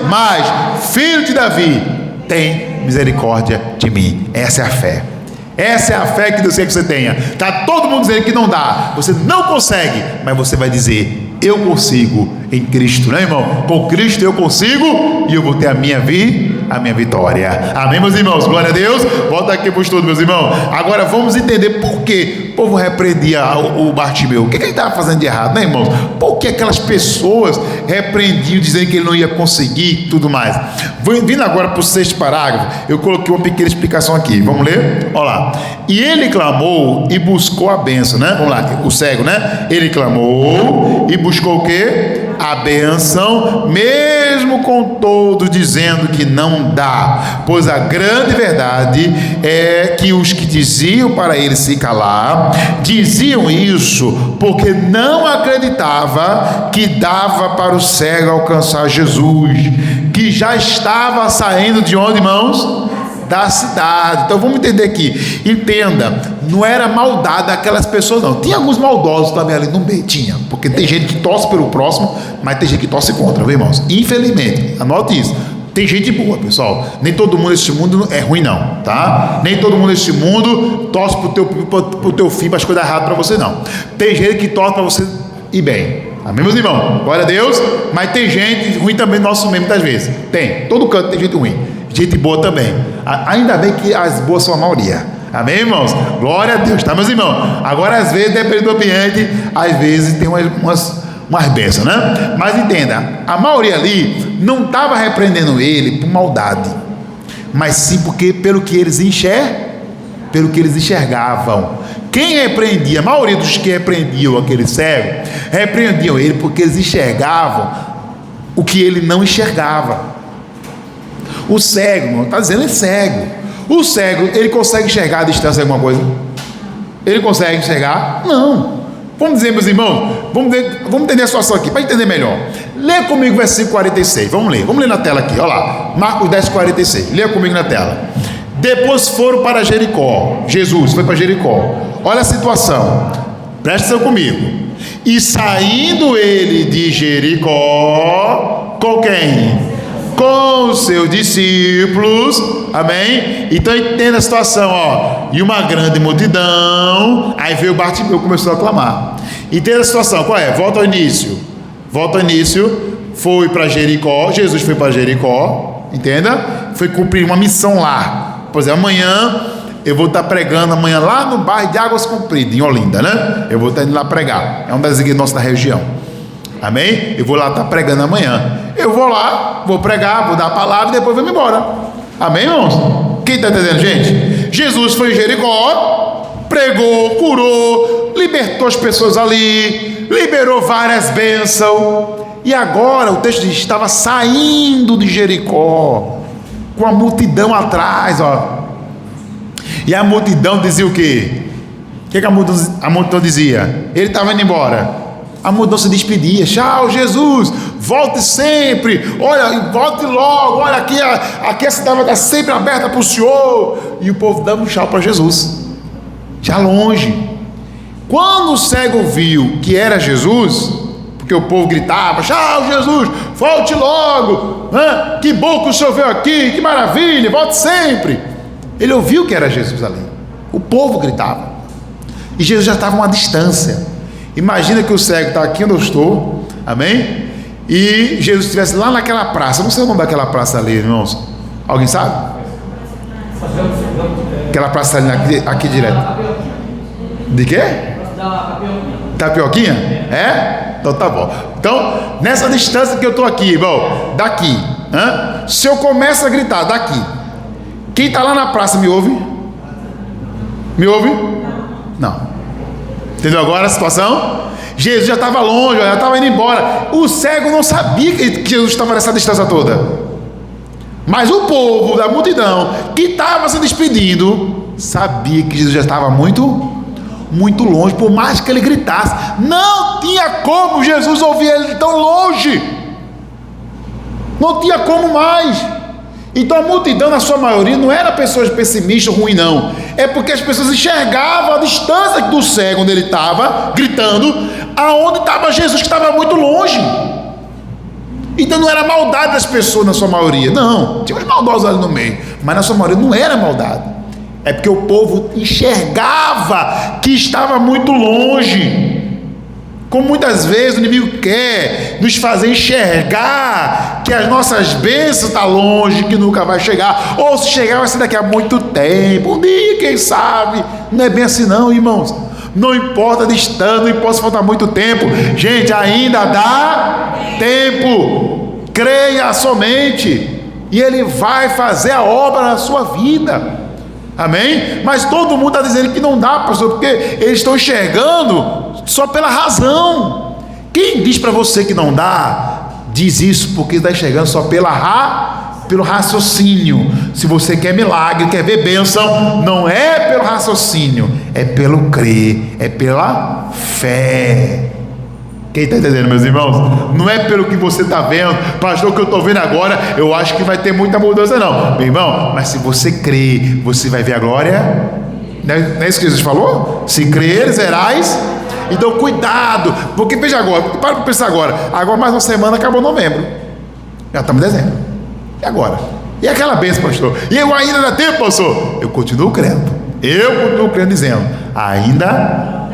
mais: Filho de Davi, tem misericórdia de mim. Essa é a fé. Essa é a fé que Deus quer que você tenha. Está todo mundo dizendo que não dá, você não consegue, mas você vai dizer: eu consigo em Cristo, né, irmão? Com Cristo eu consigo e eu vou ter a minha vitória. Amém, meus irmãos? Glória a Deus. Volta aqui para o estudo, meus irmãos. Agora vamos entender por que o povo repreendia o Bartimeu. O que ele estava fazendo de errado, né, irmãos? Por que aquelas pessoas repreendiam, dizendo que ele não ia conseguir e tudo mais? Vindo agora para o 6º parágrafo, eu coloquei uma pequena explicação aqui. Vamos ler? Olha lá. E ele clamou e buscou a bênção, né? Vamos lá, o cego, né? Ele clamou e buscou o quê? A bênção, mesmo com todos dizendo que não dá. Pois a grande verdade é que os que diziam para ele se calar, diziam isso porque não acreditava que dava para o cego alcançar Jesus, que já estava saindo de onde, irmãos? Da cidade. Então vamos entender aqui. Entenda, não era maldade daquelas pessoas, não. Tinha alguns maldosos também ali no meio, tinha, porque tem gente que torce pelo próximo, mas tem gente que torce contra, viu, irmãos? Infelizmente, anote isso. Tem gente boa, pessoal. Nem todo mundo nesse mundo é ruim, não, tá? Nem todo mundo nesse mundo torce pro teu filho, as coisas erradas para você, não. Tem gente que torce para você ir bem. Amém, meus irmãos? Glória a Deus. Mas tem gente ruim também no nosso meio, muitas vezes. Tem. Todo canto tem gente ruim. Gente boa também. Ainda bem que as boas são a maioria. Amém, irmãos? Glória a Deus, tá, meus irmãos? Agora, às vezes, depende do ambiente, às vezes tem umas bênçãos, né? Mas entenda, a maioria ali não estava repreendendo ele por maldade, mas sim porque pelo que eles enxergavam. Quem repreendia, a maioria dos que repreendiam aquele cego, repreendiam ele porque eles enxergavam o que ele não enxergava. O cego, não está dizendo, é cego. O cego, ele consegue enxergar a distância alguma coisa? Ele consegue enxergar? Não. Vamos dizer, meus irmãos, vamos entender a situação aqui, para entender melhor. Lê comigo o versículo 46, vamos ler na tela aqui, olha lá, Marcos 10, 46, lê comigo na tela. Depois foram para Jericó, Jesus foi para Jericó, olha a situação, presta atenção comigo. E saindo ele de Jericó, com quem? Com os seus discípulos, amém? Então entenda a situação, ó. E uma grande multidão. Aí veio Bartimeu, começou a clamar. Entenda a situação, qual é? Volta ao início. Foi para Jericó. Jesus foi para Jericó, entenda? Foi cumprir uma missão lá. Por exemplo, amanhã eu vou estar pregando amanhã lá no bairro de Águas Compridas, em Olinda, né? Eu vou estar indo lá pregar. É uma das igrejas nossas da região. Amém? Eu vou lá estar pregando amanhã. Eu vou lá, vou pregar, vou dar a palavra e depois vou me embora. Amém, irmãos? Quem está entendendo, gente? Jesus foi em Jericó, pregou, curou, libertou as pessoas ali, liberou várias bênçãos. E agora o texto diz: estava saindo de Jericó, com a multidão atrás, ó. E a multidão dizia o quê? O que a multidão dizia? Ele estava indo embora. A multidão se despedia: tchau, Jesus, volte sempre, olha, volte logo, olha aqui a cidade vai estar sempre aberta para o Senhor. E o povo dando um tchau para Jesus, já longe. Quando o cego viu que era Jesus, porque o povo gritava: tchau, Jesus, volte logo, que bom que o Senhor veio aqui, que maravilha, volte sempre. Ele ouviu que era Jesus ali, o povo gritava, e Jesus já estava a uma distância. Imagina que o cego está aqui onde eu estou, amém? E Jesus estivesse lá naquela praça. Não sei o nome daquela praça ali, irmãos. Alguém sabe? Aquela praça ali aqui direto. De quê? Tapioquinha? É? Então tá bom. Então, nessa distância que eu estou aqui, irmão, daqui, se eu começo a gritar daqui, quem está lá na praça me ouve? Me ouve? Não. Entendeu agora a situação? Jesus já estava longe, já estava indo embora. O cego não sabia que Jesus estava nessa distância toda. Mas o povo da multidão que estava se despedindo sabia que Jesus já estava muito longe. Por mais que ele gritasse, não tinha como Jesus ouvir ele tão longe. Não tinha como mais. Então a multidão, na sua maioria, não era pessoas pessimistas, ruins, não. É porque as pessoas enxergavam a distância do cego, onde ele estava, gritando, aonde estava Jesus, que estava muito longe. Então não era maldade das pessoas, na sua maioria. Não, tinha uns maldosos ali no meio. Mas na sua maioria não era maldade. É porque o povo enxergava que estava muito longe. Como muitas vezes o inimigo quer nos fazer enxergar que as nossas bênçãos estão longe, que nunca vai chegar, ou se chegar vai ser daqui a muito tempo, um dia, quem sabe. Não é bem assim não, irmãos. Não importa distância, não importa se faltar muito tempo, gente, ainda dá tempo. Creia somente, e Ele vai fazer a obra na sua vida. Amém? Mas todo mundo está dizendo que não dá, pastor, porque eles estão enxergando só pela razão. Quem diz para você que não dá, diz isso porque está enxergando só pelo raciocínio. Se você quer milagre, quer ver bênção, não é pelo raciocínio, é pelo crer, é pela fé. Quem está entendendo, meus irmãos? Não é pelo que você está vendo, pastor, o que eu estou vendo agora, eu acho que vai ter muita mudança, não, meu irmão. Mas se você crer, você vai ver a glória. Não é isso que Jesus falou? Se creres, verás. Então cuidado, porque veja agora, para pensar agora mais uma semana, acabou novembro, já estamos em dezembro, e agora? E aquela bênção, pastor? E eu ainda dá tempo, pastor? Eu continuo crendo, dizendo, ainda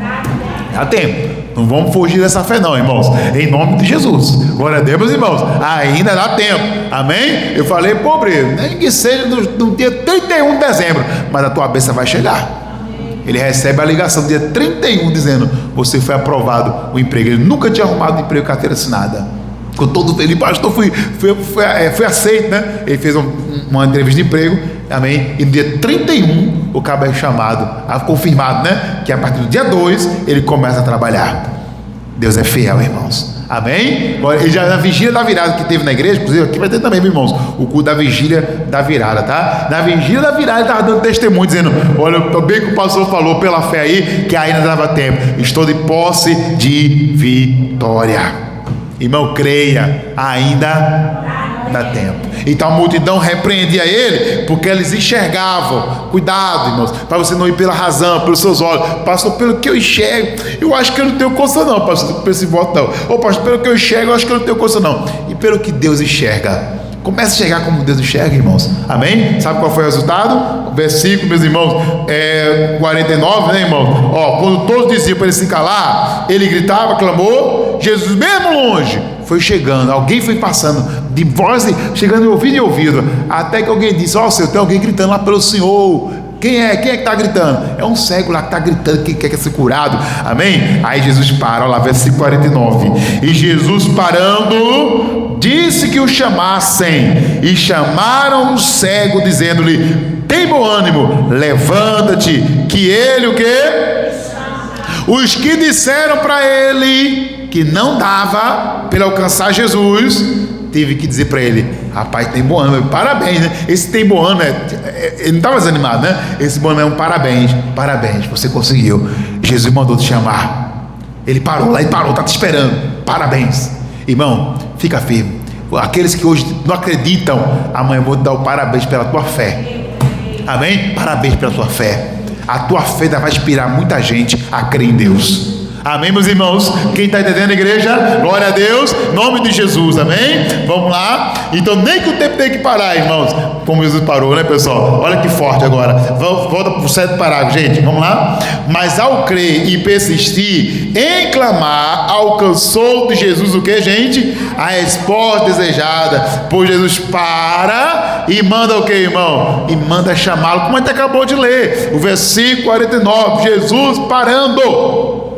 dá tempo. Não vamos fugir dessa fé não, irmãos, em nome de Jesus. Glória a Deus, meus irmãos, ainda dá tempo. Amém? Eu falei, pobre, nem que seja no dia 31 de dezembro, mas a tua bênção vai chegar. Ele recebe a ligação no dia 31 dizendo, você foi aprovado o emprego. Ele nunca tinha arrumado emprego, carteira assinada. Ficou todo feliz, pastor, fui aceito, né? Ele fez uma entrevista de emprego, amém? E no dia 31 o cabo é chamado, confirmado, né? Que a partir do dia 2 ele começa a trabalhar. Deus é fiel, irmãos. Amém? E já na vigília da virada que teve na igreja, inclusive aqui vai ter também, meus irmãos, o culto da vigília da virada, tá? Na vigília da virada ele estava dando testemunho, dizendo, olha, bem que o pastor falou pela fé aí, que ainda dava tempo, estou de posse de vitória. Irmão, creia, ainda dá tempo. Então a multidão repreendia ele, porque eles enxergavam. Cuidado, irmãos, para você não ir pela razão, pelos seus olhos. Pastor, pelo que eu enxergo, eu acho que eu não tenho condição não, pastor, por esse voto não. Ô pastor, pelo que eu enxergo, eu acho que eu não tenho condição não. E pelo que Deus enxerga, comece a enxergar como Deus enxerga, irmãos. Amém? Sabe qual foi o resultado? O versículo, meus irmãos, 49, né, irmãos? Ó, quando todos diziam para ele se calar, ele gritava, clamou, Jesus mesmo longe foi chegando, alguém foi passando de voz, chegando de ouvido em ouvido, até que alguém disse, ó, Senhor, tem alguém gritando lá pelo Senhor. Quem é que está gritando? É um cego lá que está gritando, que quer ser curado. Amém? Aí Jesus para, olha lá, versículo 49. E Jesus parando, disse que o chamassem, e chamaram o cego, dizendo-lhe, tem bom ânimo, levanta-te, que ele o quê? Os que disseram para ele que não dava para alcançar Jesus, teve que dizer para ele, rapaz, tem bom ânimo, parabéns, né? Esse tem bom ânimo, ele não estava desanimado, né? Esse bom ânimo é um parabéns, você conseguiu. Jesus mandou te chamar. Ele parou lá, está te esperando. Parabéns, irmão, fica firme. Aqueles que hoje não acreditam, amanhã eu vou te dar o parabéns pela tua fé. Amém? Parabéns pela tua fé. A tua fé vai inspirar muita gente a crer em Deus. Amém, meus irmãos? Quem está entendendo, igreja? Glória a Deus, nome de Jesus, amém? Vamos lá. Então nem que o tempo tem que parar, irmãos, como Jesus parou, né, pessoal? Olha que forte agora. Volta para o 7º parágrafo, gente, vamos lá. Mas ao crer e persistir em clamar, alcançou de Jesus o que, gente? A resposta desejada. Pois Jesus para e manda o que, irmão? E manda chamá-lo, como a gente acabou de ler, o versículo 49, Jesus parando.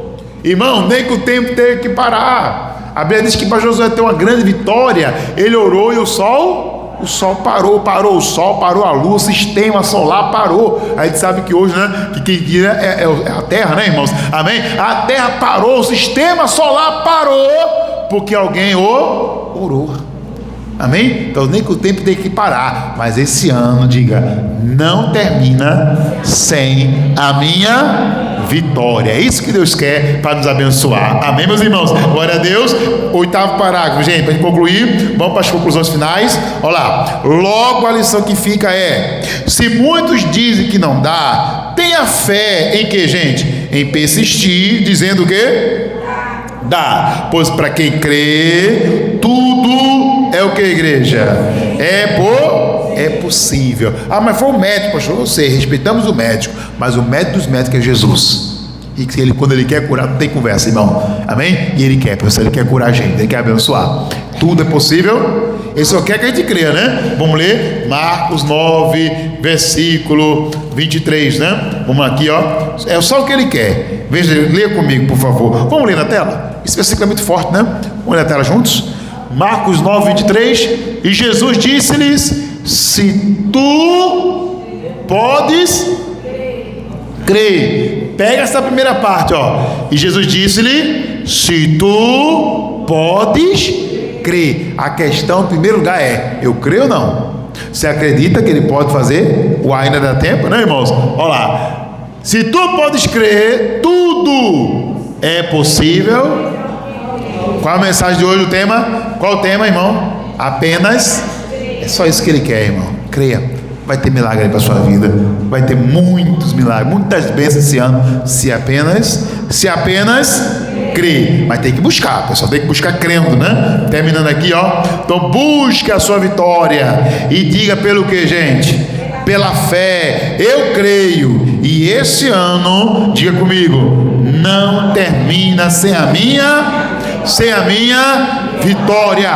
Irmão, nem que o tempo tenha que parar. A Bíblia diz que para Josué ter uma grande vitória, ele orou e o sol parou o sol, parou a luz, o sistema solar parou. A gente sabe que hoje, né, que quem guia é a terra, né, irmãos? Amém? A terra parou, o sistema solar parou, porque alguém orou. Amém? Então nem que o tempo tem que parar, mas esse ano, diga, não termina sem a minha vitória. É isso que Deus quer para nos abençoar. Amém, meus irmãos? Glória a Deus. 8º parágrafo, gente, para a gente concluir, vamos para as conclusões finais. Olha lá, logo a lição que fica é: se muitos dizem que não dá, tenha fé em que, gente? Em persistir, dizendo o quê? Dá. Pois para quem crê, tudo é o que, igreja? É possível. Ah, mas foi o médico, pastor. Eu sei, respeitamos o médico, mas o médico dos médicos é Jesus. E ele, quando ele quer curar, não tem conversa, irmão. Amém? E ele quer, professor, ele quer curar a gente, ele quer abençoar. Tudo é possível. Ele só quer que a gente creia, né? Vamos ler Marcos 9, versículo 23, né? Vamos aqui, ó. É só o que ele quer. Veja, leia comigo, por favor. Vamos ler na tela? Esse versículo é muito forte, né? Vamos ler na tela juntos? Marcos 9, 23. E Jesus disse-lhes: se tu podes crer. Pega essa primeira parte, ó. E Jesus disse-lhe: se tu podes crer. A questão, em primeiro lugar, é: eu creio ou não? Você acredita que ele pode fazer? O ainda dá tempo, né, irmãos? Olha lá. Se tu podes crer, tudo é possível. Qual a mensagem de hoje? O tema? Qual o tema, irmão? Apenas. É só isso que ele quer, irmão. Creia. Vai ter milagre aí para a sua vida. Vai ter muitos milagres, muitas bênçãos esse ano. Se apenas crer. Mas tem que buscar, pessoal. Tem que buscar crendo, né? Terminando aqui, ó. Então busque a sua vitória. E diga pelo que, gente? Pela fé. Eu creio. E esse ano, diga comigo, não termina sem a minha vitória.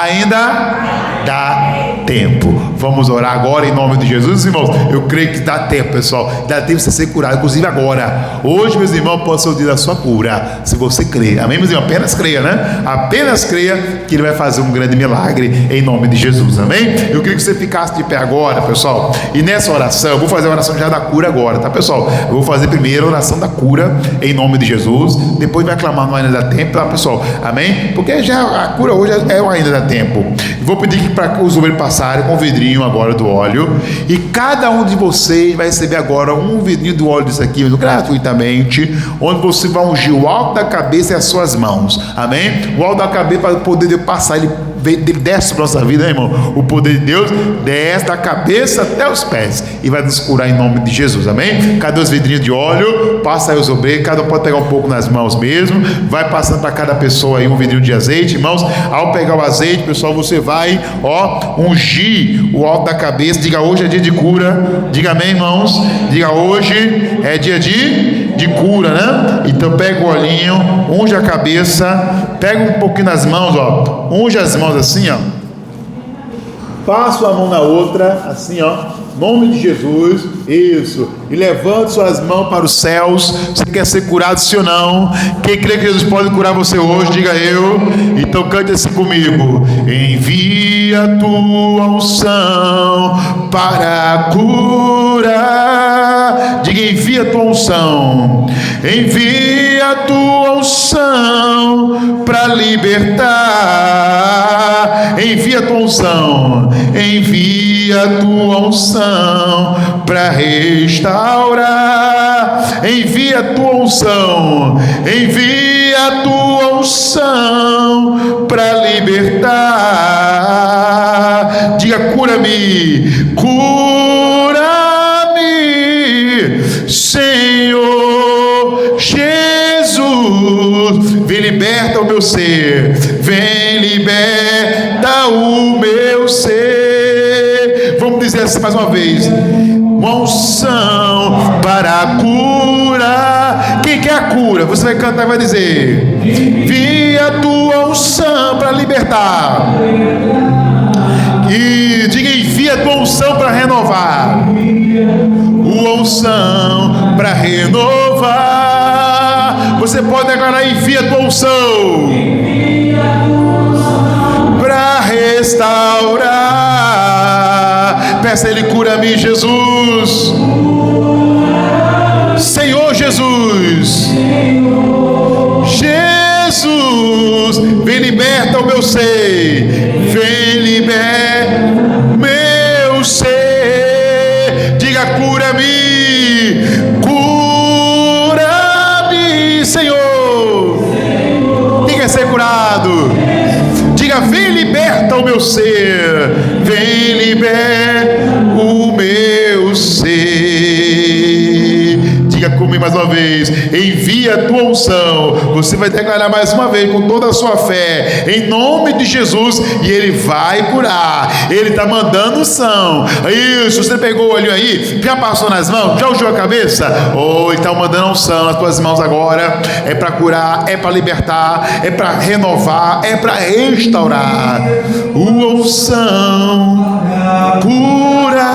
Ainda dá tempo. Vamos orar agora em nome de Jesus, irmãos. Eu creio que dá tempo, pessoal. Dá tempo de você ser curado, inclusive agora. Hoje, meus irmãos, pode ser o dia da sua cura, se você crer. Amém, meus irmãos? Apenas creia, né? Apenas creia que ele vai fazer um grande milagre em nome de Jesus. Amém? Eu queria que você ficasse de pé agora, pessoal. E nessa oração, eu vou fazer a oração já da cura agora, tá, pessoal? Eu vou fazer primeiro a oração da cura em nome de Jesus. Depois vai clamar no ainda dá tempo, tá, pessoal? Amém? Porque já a cura hoje é o ainda dá tempo. Vou pedir para os obreiros passarem com o vidrinho agora do óleo, e cada um de vocês vai receber agora um vidrinho do óleo disso aqui, gratuitamente, onde você vai ungir o alto da cabeça e as suas mãos. Amém? O alto da cabeça, para o poder de passar, ele desce para a nossa vida, né, irmão? O poder de Deus desce da cabeça até os pés e vai nos curar em nome de Jesus. Amém? Cadê os vidrinhos de óleo? Passa aí os obreiros, cada um pode pegar um pouco nas mãos mesmo, vai passando para cada pessoa aí um vidrinho de azeite, irmãos. Ao pegar o azeite, pessoal, você vai, ó, ungir o alto da cabeça. Diga: hoje é dia de cura. Diga amém, irmãos. Diga: hoje é dia de cura, né? Então pega o olhinho, unge a cabeça, pega um pouquinho nas mãos, ó, unge as mãos assim, ó, passa a mão na outra, assim, ó, nome de Jesus, isso, e levante suas mãos para os céus. Você quer ser curado, sim ou não? Quem crê que Jesus pode curar você hoje, diga eu. Então cante assim comigo: envia a tua unção para a cura. Diga: envia a tua unção, envia a tua unção para libertar. Envia a tua unção, envia a tua unção para restaurar. Envia a tua unção, envia a tua unção para libertar. Diga: cura-me, cura-me, Senhor Jesus. Vem, liberta o meu ser, vem, liberta o meu ser. Vamos dizer assim mais uma vez: uma unção para a cura. Quem quer a cura? Você vai cantar e vai dizer: envia a tua unção para libertar. E diga: envia a tua unção para renovar. Uma unção para renovar. Você pode declarar: envia a tua unção para restaurar. Peça a Ele: cura-me, Jesus. Senhor Jesus, Jesus, vem, liberta o meu ser, vem, liberta meu ser. Diga: cura-me, cura-me, ser, vem liberta o meu ser. Diga comigo mais uma vez: envia a tua unção. Você vai declarar mais uma vez com toda a sua fé, em nome de Jesus, e Ele vai curar. Ele está mandando unção. Isso, você pegou o olho aí, já passou nas mãos, já ungiu a cabeça? Ele está mandando unção nas tuas mãos agora. É para curar, é para libertar, é para renovar, é para restaurar. Unção, cura,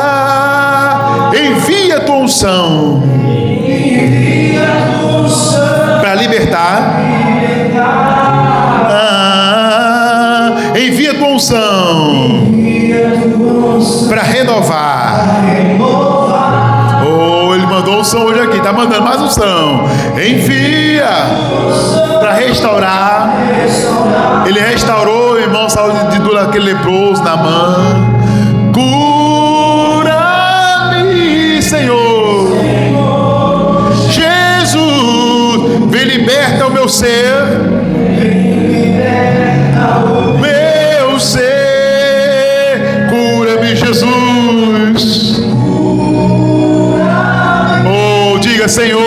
envia a tua unção para libertar. Envia a tua unção para renovar. Ele mandou unção hoje aqui, está mandando mais unção. Envia para restaurar. Ele restaurou o irmão saúde do aquele leproso na mão. Cura-me, Senhor Jesus, vem liberta o meu ser, meu ser, cura-me, Jesus. Diga, Senhor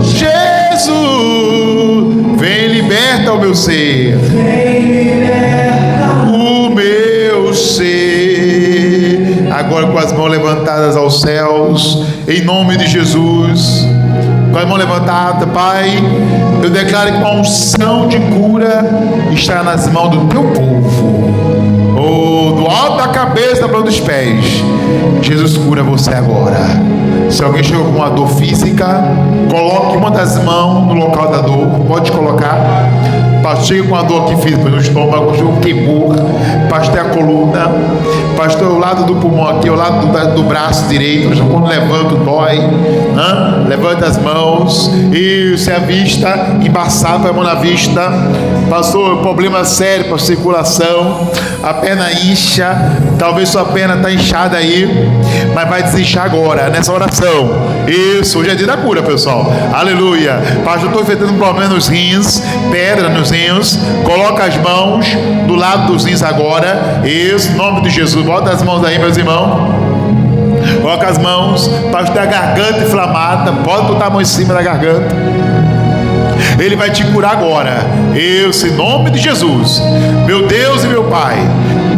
Jesus, vem liberta o meu ser, o meu ser. Agora com as mãos levantadas aos céus, em nome de Jesus, com as mãos levantadas, Pai, eu declaro que uma unção de cura está nas mãos do teu povo. Do alto da cabeça, da planta dos pés, Jesus cura você agora. Se alguém chegou com uma dor física, coloque uma das mãos no local da dor. Pode colocar. Pastor, chega com uma dor aqui física no estômago, chegou queimou. Pastor, é a coluna. Pastor, o lado do pulmão aqui, o lado do braço direito. Quando levanta, dói. Levanta as mãos. Isso, é a vista. Embaçada, a mão na vista. Pastor, problema sério para a circulação. A perna incha. Talvez sua perna está inchada aí, mas vai desinchar agora, nessa oração. Isso, hoje é dia da cura, pessoal. Aleluia. Pastor, estou enfrentando um problema nos rins, pedra nos rins. Coloca as mãos do lado dos rins agora. Isso, em nome de Jesus. Bota as mãos aí, meus irmãos. Coloca as mãos. Pastor, a garganta inflamada. Pode botar a mão em cima da garganta. Ele vai te curar agora. Isso, em nome de Jesus. Meu Deus e meu Pai,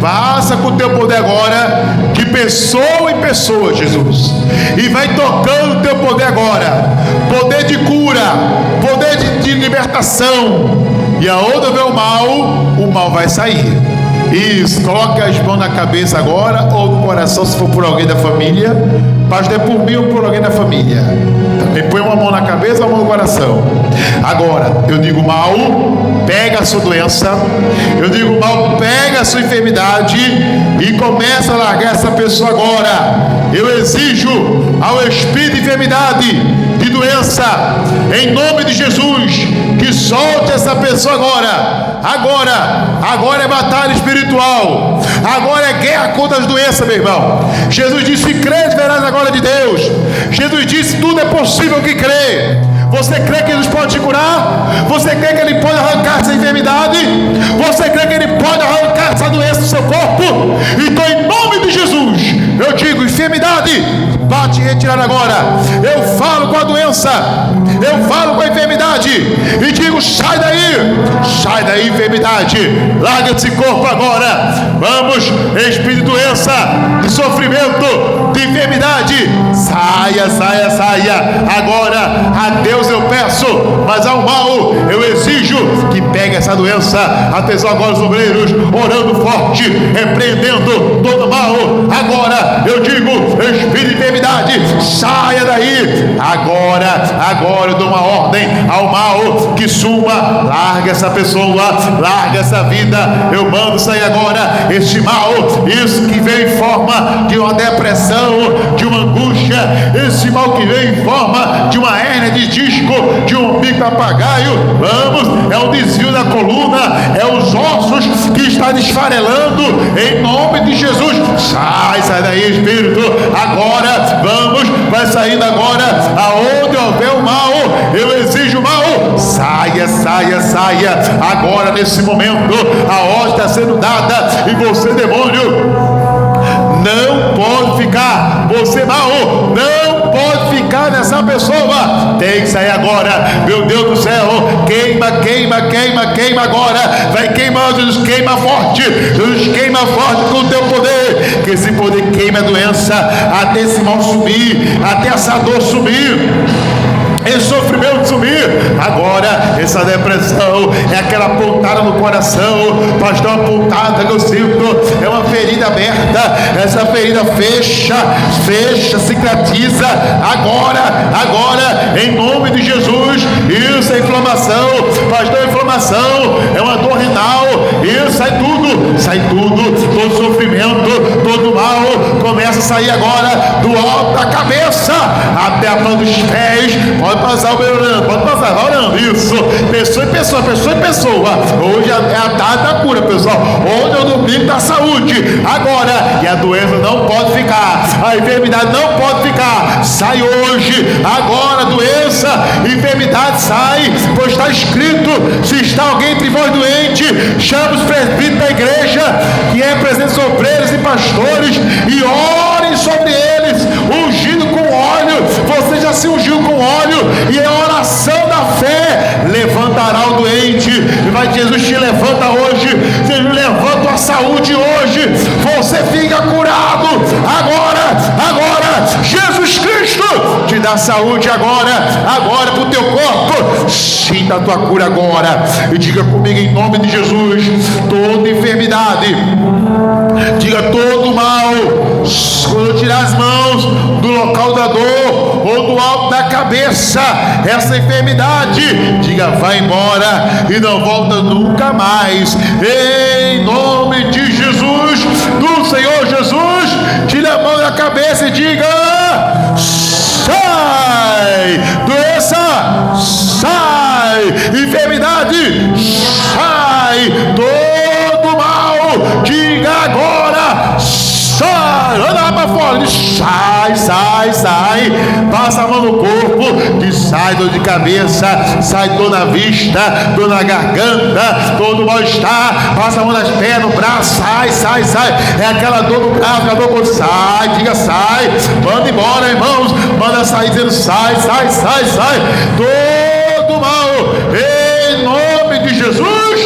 passa com o teu poder agora, de pessoa em pessoa, Jesus, e vai tocando o teu poder agora. Poder de cura, poder de libertação. E aonde houver o mal vai sair. Isso, coloque as mãos na cabeça agora, ou no coração, se for por alguém da família. Pastor, é por mim ou por alguém da família. Também põe uma mão na cabeça, uma mão no coração. Agora, eu digo mal, pega a sua doença. Eu digo mal, pega a sua enfermidade e começa a largar essa pessoa agora. Eu exijo ao espírito de enfermidade, de doença, em nome de Jesus, que solte essa pessoa agora. Agora é batalha espiritual. Agora é guerra contra as doenças, meu irmão. Jesus disse: crê, verás a glória de Deus. Jesus disse: tudo é possível que crê. Você crê que Jesus pode te curar? Você crê que Ele pode arrancar essa enfermidade? Você crê que Ele pode arrancar essa doença do seu corpo? Então, em nome de Jesus, eu digo: enfermidade, bate e retirar agora. Eu falo com a doença, eu falo com a enfermidade e digo: sai daí, enfermidade, larga esse corpo agora. Vamos, espírito de doença, de sofrimento, de enfermidade, saia agora. A Deus eu peço, mas ao mal eu exijo que pegue essa doença. Atenção agora, os obreiros, orando forte, repreendendo todo mal. Agora eu digo: espírito de enfermidade, saia daí agora eu dou uma ordem ao mal que suma. Larga essa pessoa, larga essa vida. Eu mando sair agora este mal, isso que vem em forma de uma depressão, de uma angústia, esse mal que vem em forma de uma hérnia de disco, de um bico papagaio. Vamos, é o desvio da coluna, é os ossos que está desfarelando, em nome de Jesus. Sai daí, espírito, agora, vamos, vai saindo agora. Aonde houver o mal, eu exijo o mal, saia, saia, saia. Agora, nesse momento, a ordem está sendo dada e você, demônio, não pode ficar. Você, mal, não pode ficar nessa pessoa. Tem que sair agora. Meu Deus do céu, queima, queima, queima, queima agora. Vai queimando, Jesus, queima forte. Jesus, queima forte com o teu poder. Que esse poder queima a doença até esse mal sumir, até essa dor sumir, esse sofrimento sumir. Agora, essa depressão é aquela pontada no coração, pastor, uma pontada que eu sinto, é uma ferida aberta. Essa ferida fecha, cicatriza agora, em nome de Jesus. Isso é inflamação, pastor, inflamação é uma dor renal. Isso, sai tudo, todo sofrimento, todo mal começa a sair agora, do alto da cabeça até a planta dos pés. Pode passar orando, isso, pessoa e pessoa. Hoje é a data da cura, pessoal. Hoje é o domingo da saúde. Agora, e a doença não pode ficar, a enfermidade não pode ficar. Sai hoje, agora, doença, enfermidade sai, pois está escrito: se está alguém entre vós doente, chame os presbíteros da igreja, que representam os obreiros e pastores, e orem sobre eles, ungido com óleo. Você já se ungiu com óleo, e a oração da fé levantará o doente. E vai, Jesus te levanta hoje. Jesus levanta a saúde hoje. Você fica curado agora. Jesus Cristo te dá saúde agora para o teu corpo. Sinta a tua cura agora. E diga comigo, em nome de Jesus: toda enfermidade, diga todo mal, quando eu tirar as mãos do local da dor ou do alto da cabeça, essa enfermidade, diga, vai embora e não volta nunca mais. Em nome de Jesus, do Senhor Jesus, tira a mão da cabeça e diga: sai, doença, sai, enfermidade, sai, todo mal, diga agora: sai, anda lá para fora, sai, passa a mão no corpo, diz: sai dor de cabeça, sai dor na vista, dor na garganta, todo mal-estar, passa a mão nas pernas, no braço, sai, é aquela dor no braço, aquela dor quando sai, diga sai, manda embora, irmãos, manda sair dizendo sai, todo mal, em nome de Jesus,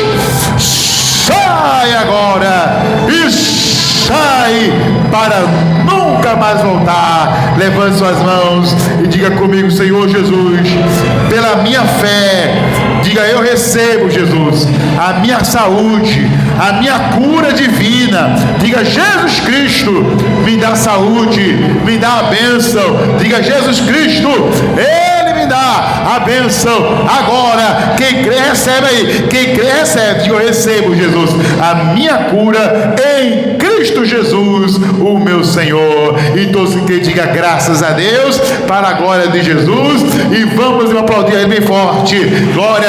sai agora, e sai para nunca mais voltar. Levante suas mãos e diga comigo: Senhor Jesus, pela minha fé, diga: eu recebo, Jesus, a minha saúde, a minha cura divina. Diga: Jesus Cristo, me dá saúde, me dá a bênção. Diga: Jesus Cristo, Ele me dá a bênção. Agora, quem crê, recebe aí. Quem crê, recebe. Diga: eu recebo, Jesus, a minha cura em Cristo Jesus, o meu Senhor. E todos que diga graças a Deus, para a glória de Jesus. E vamos aplaudir aí bem forte. Glória a Deus.